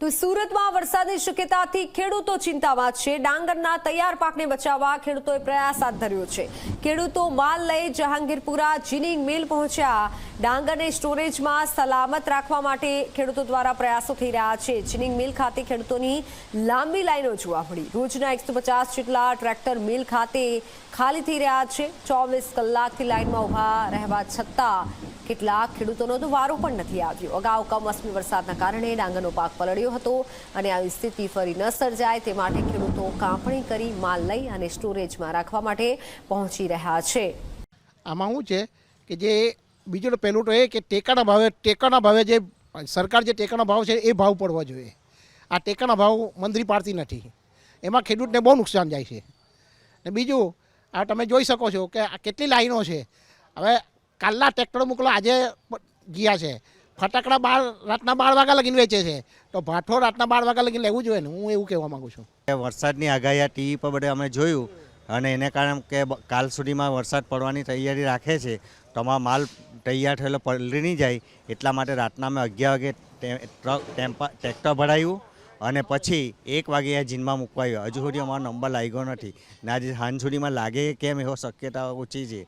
તો સુરતમાં વરસાદની શક્યતાથી ખેડૂતો ચિંતામાં છે। ડાંગરના તૈયાર પાકને બચાવવા ખેડૂતોએ પ્રયાસ હાથ ધર્યો છે। ખેડૂતો માલ લઈ જહાંગીરપુરા જીનિંગ મિલ પહોંચ્યા। ડાંગરને સ્ટોરેજમાં સલામત રાખવા માટે ખેડૂતો દ્વારા પ્રયાસો થઈ રહ્યા છે। જીનિંગ મિલ ખાતે ખેડૂતોની લાંબી લાઈનો જોવા મળી। રોજના 150 જેટલા ટ્રેક્ટર મિલ ખાતે ખાલી થઈ રહ્યા છે। 24 કલાકથી લાઈનમાં ઊભા રહેવા છતાં કેટલાક ખેડૂતોનો તો વારો પણ નથી આવ્યો। અગાઉ કમોસમી વરસાદના કારણે ડાંગરનો પાક પલળ્યો હતો અને આવી સ્થિતિ ફરી ન સર્જાય તે માટે ખેડૂતો કાપણી કરી માલ લઈ અને સ્ટોરેજમાં રાખવા માટે પહોંચી રહ્યા છે। આમાં શું છે કે જે બીજો પહેલું તો એ કે ટેકાના ભાવે જે સરકાર જે ટેકાનો ભાવ છે એ ભાવ પડવો જોઈએ। આ ટેકાના ભાવ મંજૂરી પાડતી નથી, એમાં ખેડૂતને બહુ નુકસાન જાય છે। ને બીજું આ તમે જોઈ શકો છો કે આ કેટલી લાઈનો છે। હવે કાલના ટ્રેક્ટરો મોકલો આજે ગયા છે, ફટાકડા રાતના 12 વાગ્યા લગીને વેચે છે, તો ભાઠો રાતના 12 વાગ્યા લગીને લેવું જોઈએ ને। હું એવું કહેવા માગું છું। વરસાદની આગાહી ટીવી પર બધે અમે જોયું અને એને કારણે કે કાલ સુધીમાં વરસાદ પડવાની તૈયારી રાખે છે, તો અમારો માલ તૈયાર થયેલો પલળી નહીં જાય એટલા માટે રાતના અમે 11 વાગે ટ્રેક્ટર ભરાયું અને પછી 1 વાગે આ જીનમાં મૂકવા આવ્યો। હજુ સુધી અમારો નંબર લાગ્યો નથી ને આજે સાંજ સુધીમાં લાગે કેમ એવો શક્યતા ઓછી છે।